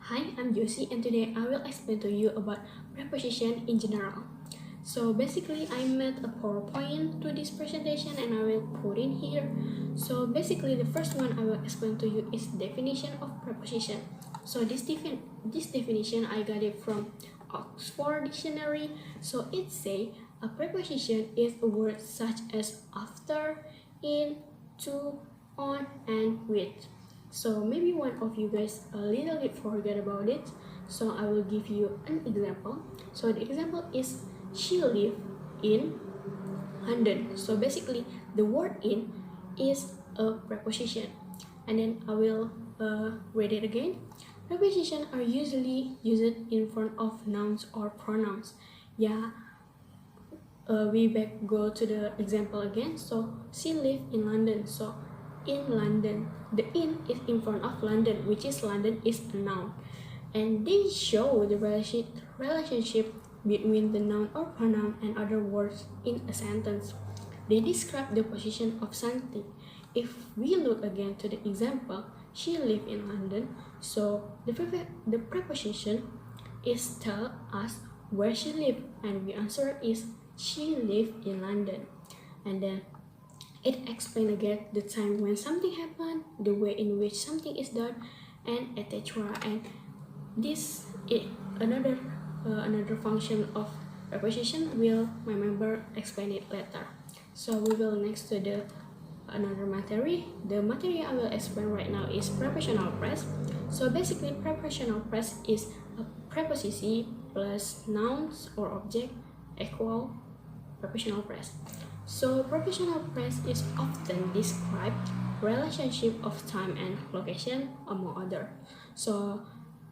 Hi, I'm Josi and today I will explain to you about preposition in general. So basically I made a PowerPoint to this presentation and I will put in here. So basically the first one I will explain to you is definition of preposition. So this definition I got it from Oxford Dictionary. So it say a preposition is a word such as after, in, to, on, and with. So maybe one of you guys a little bit forget about it. So I will give you an example. So the example is she lived in London. So basically the word in is a preposition. And then I will read it again. Prepositions are usually used in front of nouns or pronouns. Yeah, we go to the example again. So she lived in London. So in London, the in is in front of London, which is London is a noun, and they show the relationship between the noun or pronoun and other words in a sentence. They describe the position of something. If we look again to the example, she lived in London, so the preposition is tell us where she lived, and the answer is she lived in London. And then it explains again the time when something happened, the way in which something is done, and etc. And this is another function of preposition. Will my member explain it later. So we will next to the another material. The material I will explain right now is prepositional phrase. So basically prepositional phrase is a preposition plus nouns or object equal prepositional phrase. So prepositional phrase is often describe relationship of time and location among other. So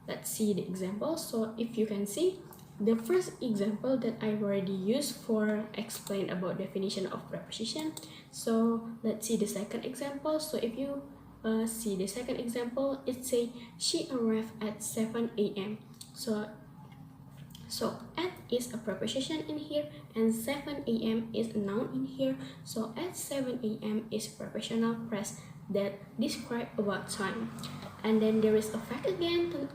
let's see the example. So if you can see the first example that I already used for explain about definition of preposition. So let's see the second example. So if you see the second example, it say she arrived at 7 a.m. So at is a preposition in here and 7 a.m. is a noun in here. So at 7 a.m. is prepositional phrase that describe about time. And then there is a fact again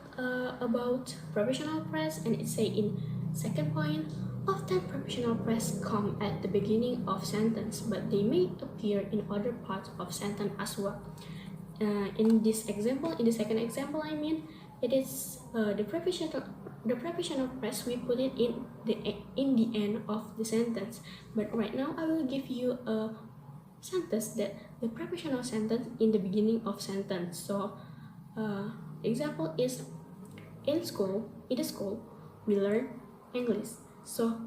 about prepositional phrase, and it say in second point, often prepositional phrase come at the beginning of sentence, but they may appear in other parts of sentence as well. In this example, in the second example, I mean, it is the prepositional phrase we put it in the end of the sentence. But right now I will give you a sentence that the prepositional sentence in the beginning of sentence. So example is in the school we learn English. So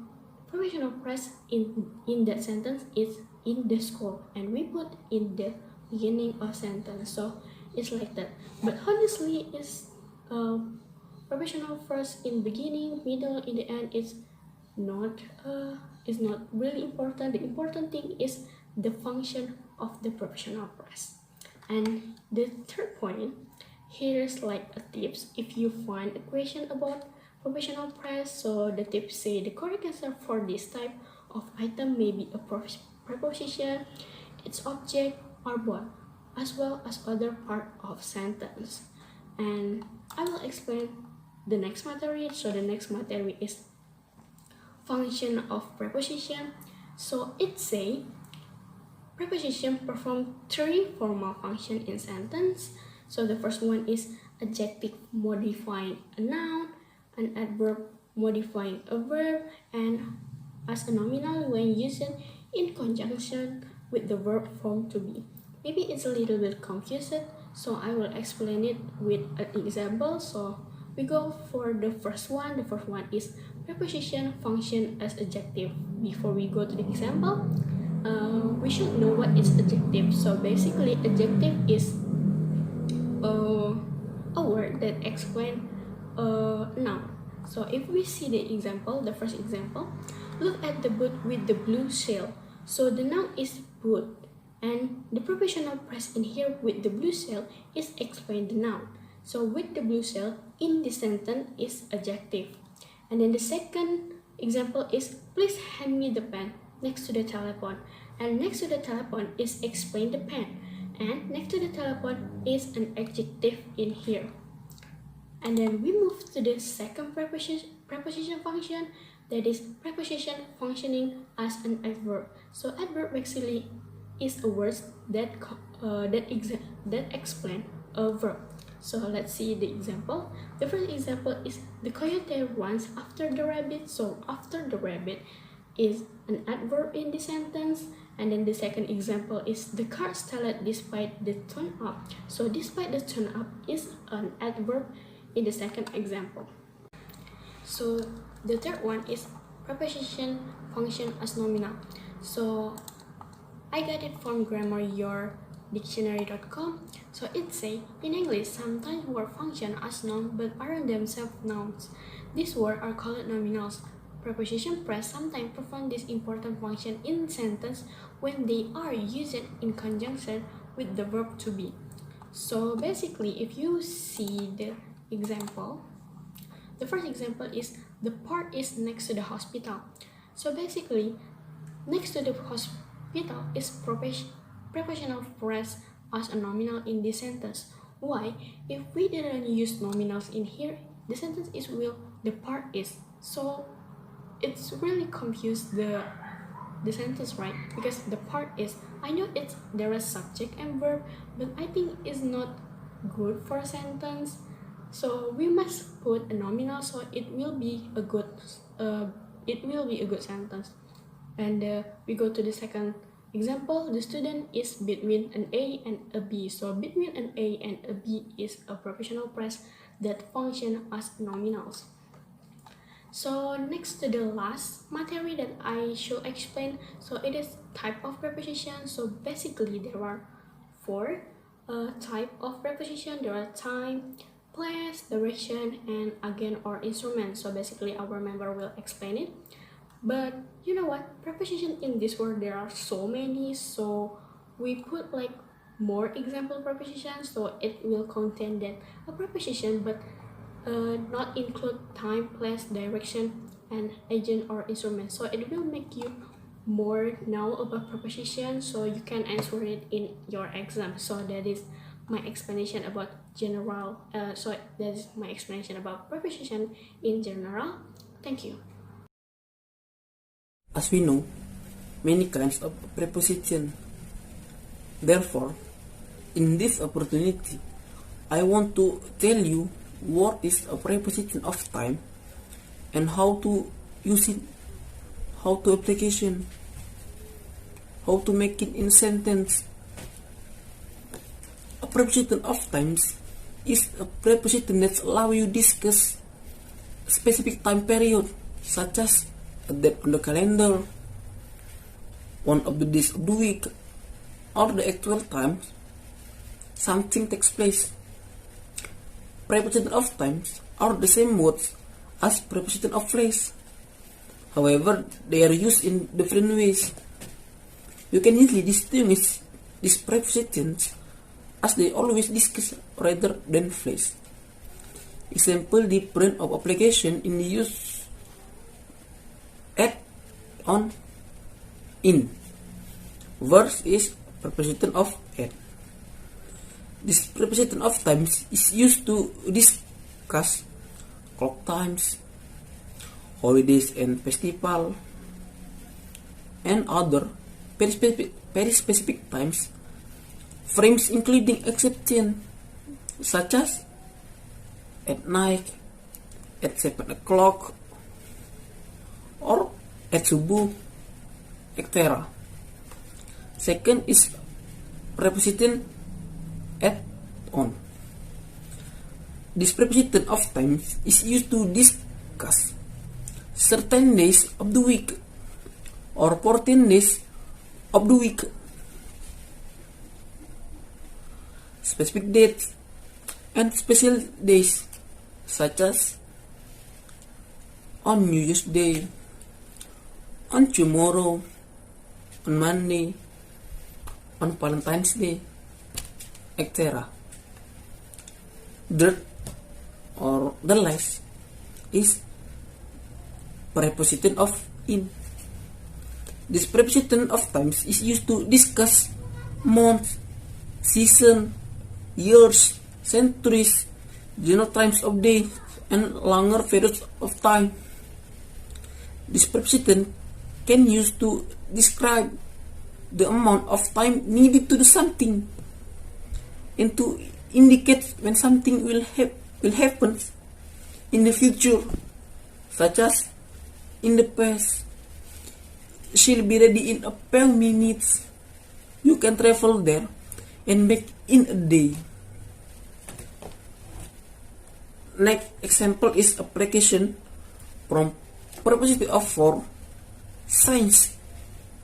prepositional phrase in that sentence is in the school, and we put in the beginning of sentence. So it's like that. But honestly, it's prepositional phrase in beginning, middle, in the end is not really important. The important thing is the function of the prepositional phrase. And the third point, here's like a tips. If you find a question about prepositional phrase, so the tips say the correct answer for this type of item may be a preposition, its object, or both, as well as other part of sentence. And I will explain the next material. So the next material is function of preposition. So it say preposition perform three formal functions in sentence. So the first one is adjective modifying a noun, an adverb modifying a verb, and as a nominal when used in conjunction with the verb form to be. Maybe it's a little bit confused, so I will explain it with an example. So we go for the first one. The first one is preposition function as adjective. Before we go to the example, we should know what is adjective. So basically adjective is a word that explains a noun. So if we see the example, the first example, look at the boat with the blue sail. So the noun is boat, and the prepositional phrase in here with the blue sail is explain the noun. So with the blue sail in the sentence is adjective. And then the second example is please hand me the pen next to the telephone. And next to the telephone is explain the pen. And next to the telephone is an adjective in here. And then we move to the second preposition function, that is preposition functioning as an adverb. So adverb basically is a word that explain a verb. So let's see the example. The first example is the coyote runs after the rabbit. So after the rabbit is an adverb in the sentence. And then the second example is the car stalled despite the tune up. So despite the tune up is an adverb in the second example. So the third one is preposition function as nominal. So I got it from grammaryourdictionary.com. So it say in English sometimes words function as noun but aren't themselves nouns. These words are called nominals. Preposition phrase sometimes perform this important function in sentence when they are used in conjunction with the verb to be. So basically, if you see the example, the first example is the park is next to the hospital. So basically, next to the hospital is prepositional phrase as a nominal in this sentence. Why? If we didn't use nominals in here, the sentence is will the park is. So it's really confused the sentence, right? Because the part is, I know it's there is subject and verb, but I think it's not good for a sentence. So we must put a nominal so it will be a good sentence. And we go to the second example. The student is between an A and a B. So between an A and a B is a prepositional phrase that function as nominals. So next to the last material that I should explain, so it is type of preposition. So basically there are four type of preposition. There are time, place, direction, and again or instrument. So basically our member will explain it. But you know what, preposition in this word there are so many, so we put like more example prepositions, so it will contain that a preposition but not include time, place, direction, and agent or instrument. So it will make you more know about preposition, so you can answer it in your exam. So that is my explanation about general. So that is my explanation about preposition in general. Thank you. As we know, many kinds of preposition. Therefore, in this opportunity, I want to tell you what is a preposition of time and how to use it, how to application, how to make it in sentence. A preposition of times is a preposition that allow you discuss a specific time period, such as a date on the calendar, one of the days of the week, or the actual time something takes place. Preposition of times are the same words as preposition of place. However, they are used in different ways. You can easily distinguish these prepositions as they always discuss rather than place. Example different of application in the use at, on, in. Verse is preposition of at. This preposition of times is used to discuss clock times, holidays and festival, and other very specific times, frames including exception such as at night, at 7 o'clock, or at subuh, etc. Second is preposition at, on. This preposition of times is used to discuss certain days of the week or 14 days of the week. Specific dates and special days such as on New Year's Day, on tomorrow, on Monday, on Valentine's Day, etc. The or the last is preposition of in. This preposition of times is used to discuss months, season, years, centuries, general times of day, and longer periods of time. This preposition can use to describe the amount of time needed to do something and to indicate when something will happen in the future, such as in the past. She'll be ready in a few minutes. You can travel there and back in a day. Next example is application from preposition of for, since,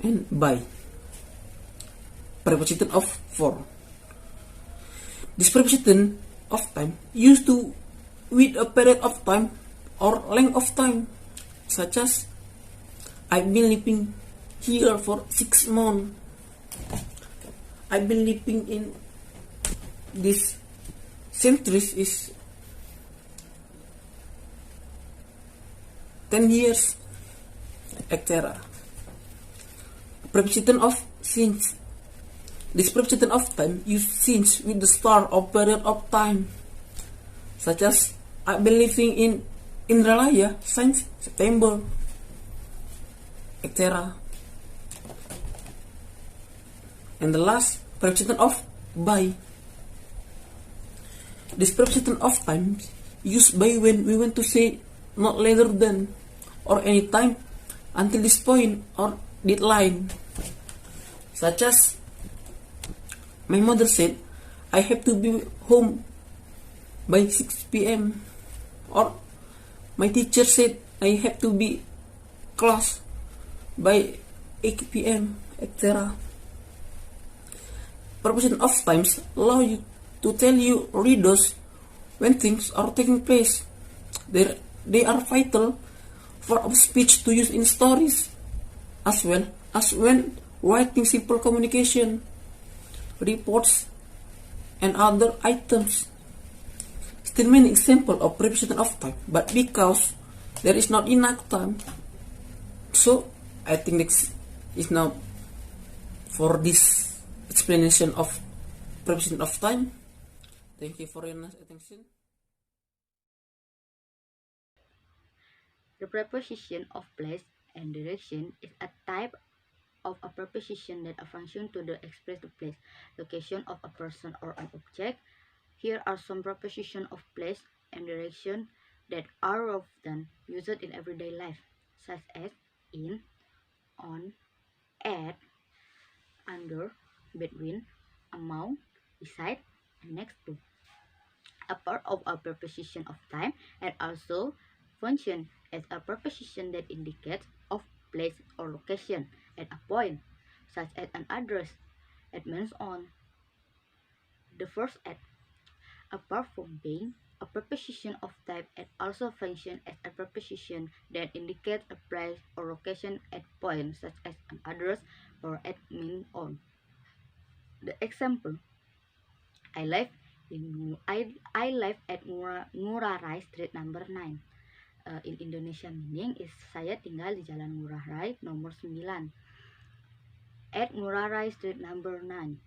and by. Preposition of for. This preposition of time used to with a period of time or length of time, such as I've been living here for 6 months. I've been living in this centuries is 10 years, etc. Preposition of since. This preposition of time use since with the start of period of time, such as I've been living in Indralaya since September, etc. And the last preposition of by. This preposition of time used by when we want to say not later than or any time until this point or deadline, such as my mother said I have to be home by 6 p.m. or my teacher said I have to be class by 8 p.m., etc. Preposition of times allow you to tell you readers when things are taking place. They are vital for a speech to use in stories, as well as when writing simple communication, reports, and other items. Still many examples of preposition of time, but because there is not enough time, so I think this is now for this explanation of preposition of time. Thank you for your nice attention. The preposition of place and direction is a type of a preposition that a function to express the place, location of a person or an object. Here are some prepositions of place and direction that are often used in everyday life, such as in, on, at, under, between, among, beside, and next to. A part of a preposition of time and also function as a preposition that indicates of place or location at a point, such as an address. It means on the first at. Apart from being a preposition of type, it also functions as a preposition that indicates a place or location at point, such as an address or at mean on. The example: I live at Ngurah Rai Street number 9. In Indonesia meaning is saya tinggal di Jalan Ngurah Rai nomor 9. At Ngurah Rai Street number 9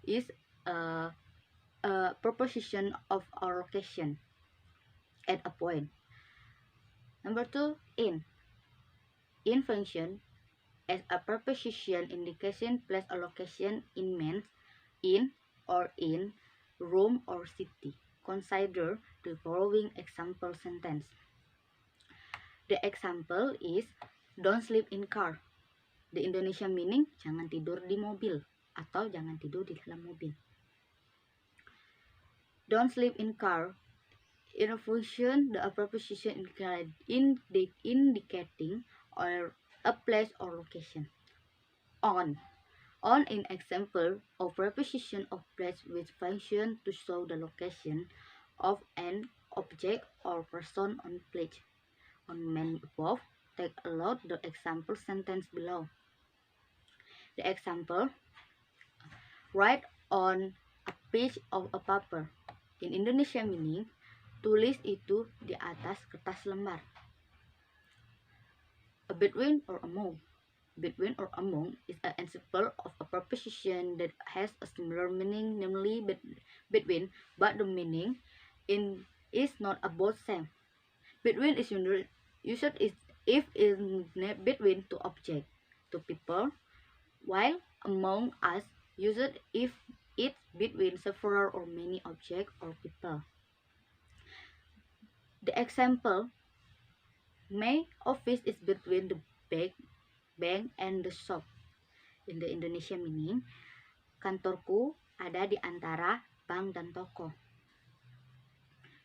is a preposition of a location at a point. Number 2, in. In function as a preposition indication place or location in means in or in room or city. Consider the following example sentence. The example is don't sleep in car. The Indonesia meaning jangan tidur di mobil atau jangan tidur di dalam mobil. Don't sleep in car. In a function, the preposition indicating or a place or location. On. On in example of preposition of place with function to show the location of an object or person on place. On many above, take a look the example sentence below. The example: write on a page of a paper. In Indonesia meaning tulis itu di atas kertas lembar. A between or among. between or among is an example of a preposition that has a similar meaning, namely between, but the meaning is not about same. Between is used if in between two objects, two people, while among us used if it's between several or many objects or people. The example, my office is between the bank and the shop. In the Indonesian meaning, kantorku ada di antara bank dan toko.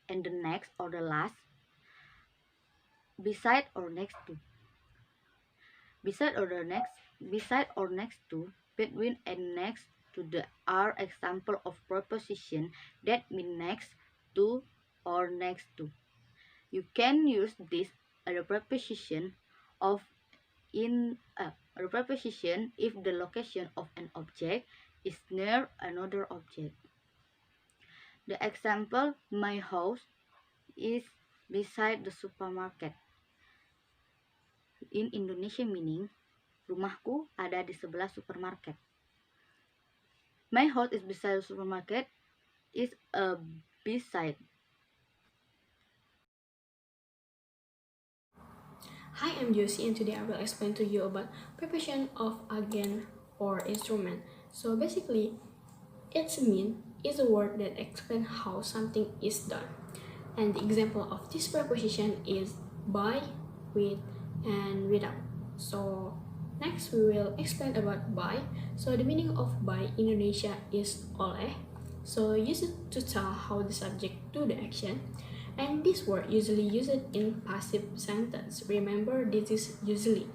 And the next or the last, beside or next to. Beside or next to, between and next to the are example of preposition that mean next to or next to. You can use this as a preposition if the location of an object is near another object. The example, my house is beside the supermarket. In Indonesian meaning, rumahku ada di sebelah supermarket. My house is beside the supermarket is a beside. Hi, I'm Josi, and today I will explain to you about preposition of agent or instrument. So basically, its mean is a word that explains how something is done. And the example of this preposition is by, with, and without. So next we will explain about by. So the meaning of by in Indonesia is oleh. So use it to tell how the subject do the action. And this word usually used in passive sentence. Remember, this is usually.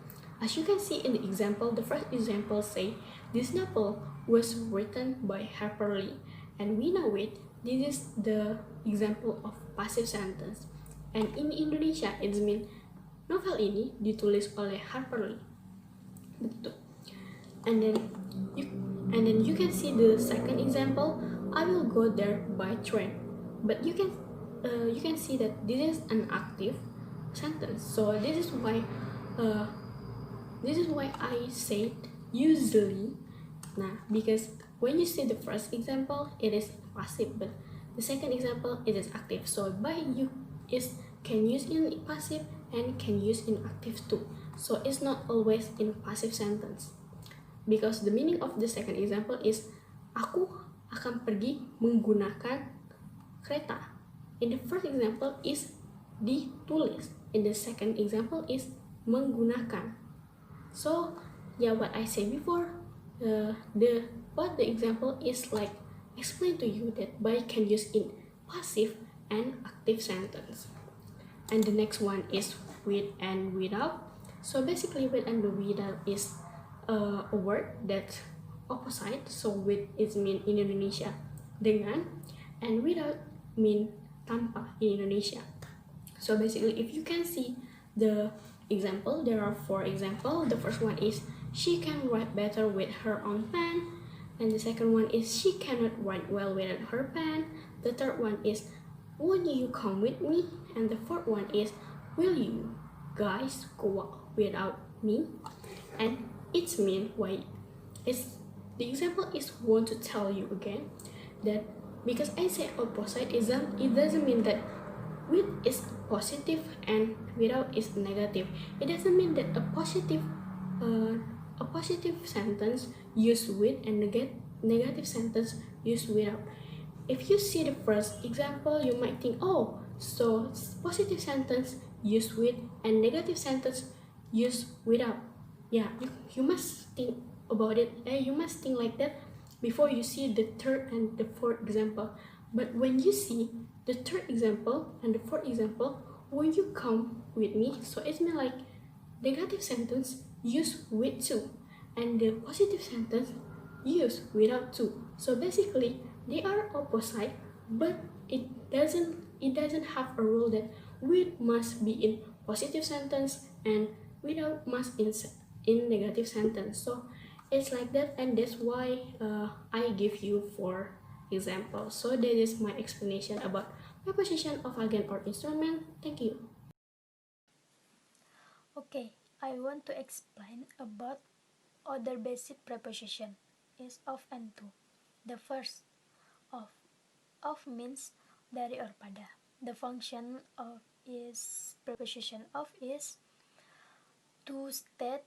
As you can see in the example, the first example say, this novel was written by Harper Lee. And we know it, this is the example of passive sentence. And in Indonesia, it means novel ini ditulis oleh Harper Lee. Betul. And then you can see the second example, I will go there by train. But you can see that this is an active sentence. So this is why I said usually. Nah, because when you see the first example, it is passive, but the second example it is active. So by you is can use in passive and can use in active too. So it's not always in passive sentence. Because the meaning of the second example is aku akan pergi menggunakan kereta. In the first example is ditulis. In the second example is menggunakan. So yeah, what I said before, the example is like explain to you that by can use in passive and active sentence. And the next one is with and without. So basically with and without is a word that opposite. So with is mean in Indonesia dengan, and without mean tanpa in Indonesia. So basically, if you can see the example, there are 4 examples. The first one is she can write better with her own pen, and the second one is she cannot write well without her pen. The third one is won't you come with me, and the fourth one is will you guys go without me. And it's mean why it's the example is want to tell you again that because I say opposite, it doesn't mean that with is positive and without is negative. It doesn't mean that a positive sentence used with and negative sentence used without. If you see the first example, you might think, oh, so positive sentence used with and negative sentence used without. Yeah, you must think about it. You must think like that before you see the third and the fourth example. But when you see the third example and the fourth example, when you come with me, so it's mean like negative sentence use with to, and the positive sentence use without to. So basically they are opposite, but it doesn't have a rule that with must be in positive sentence and without must in negative sentence. So it's like that, and that's why I give you 4 examples. So that is my explanation about preposition of agent or instrument. Thank you. Okay, I want to explain about other basic preposition is of and to. The first, of. Of means dari or pada. The function of is preposition of is to state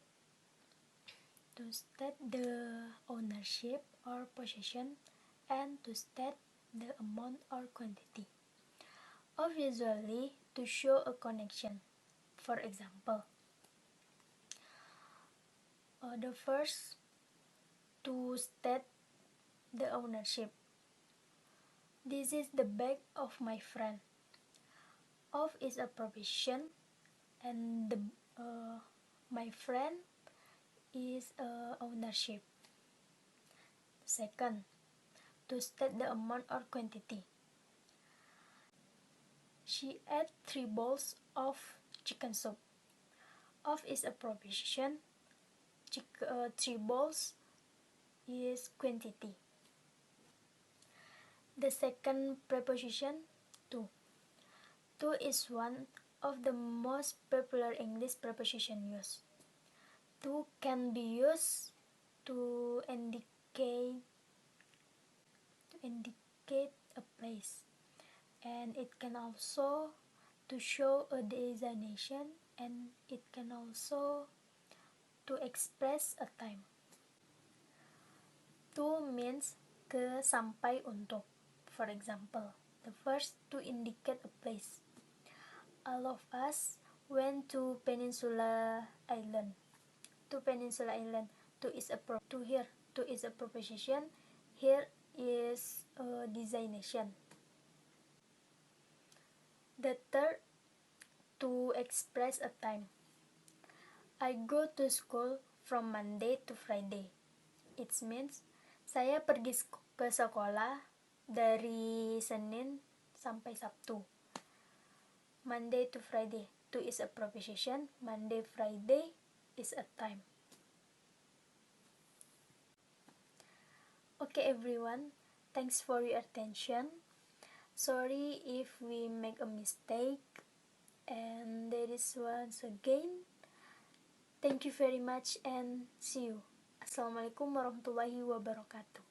the ownership or possession and to state the amount or quantity. Of usually to show a connection. For example, the first to state the ownership. This is the bag of my friend. Of is a preposition and the my friend is ownership. Second, to state the amount or quantity. She ate 3 bowls of chicken soup. Of is a preposition. 3 bowls is quantity. The second preposition, to. To is one of the most popular English preposition used. To can be used to indicate a place, and it can also to show a designation, and it can also to express a time. To means ke, sampai, untuk. For example, the first to indicate a place. All of us went to Peninsula Island. To Peninsula Island. To is a to here. To is a preposition. Here is a designation. The third, to express a time. I go to school from Monday to Friday. It means saya pergi ke sekolah dari Senin sampai Sabtu. Monday to Friday. To is a preposition. Monday, Friday is a time. Okay everyone, thanks for your attention. Sorry if we make a mistake, and that is once again. Thank you very much and see you. Assalamualaikum warahmatullahi wabarakatuh.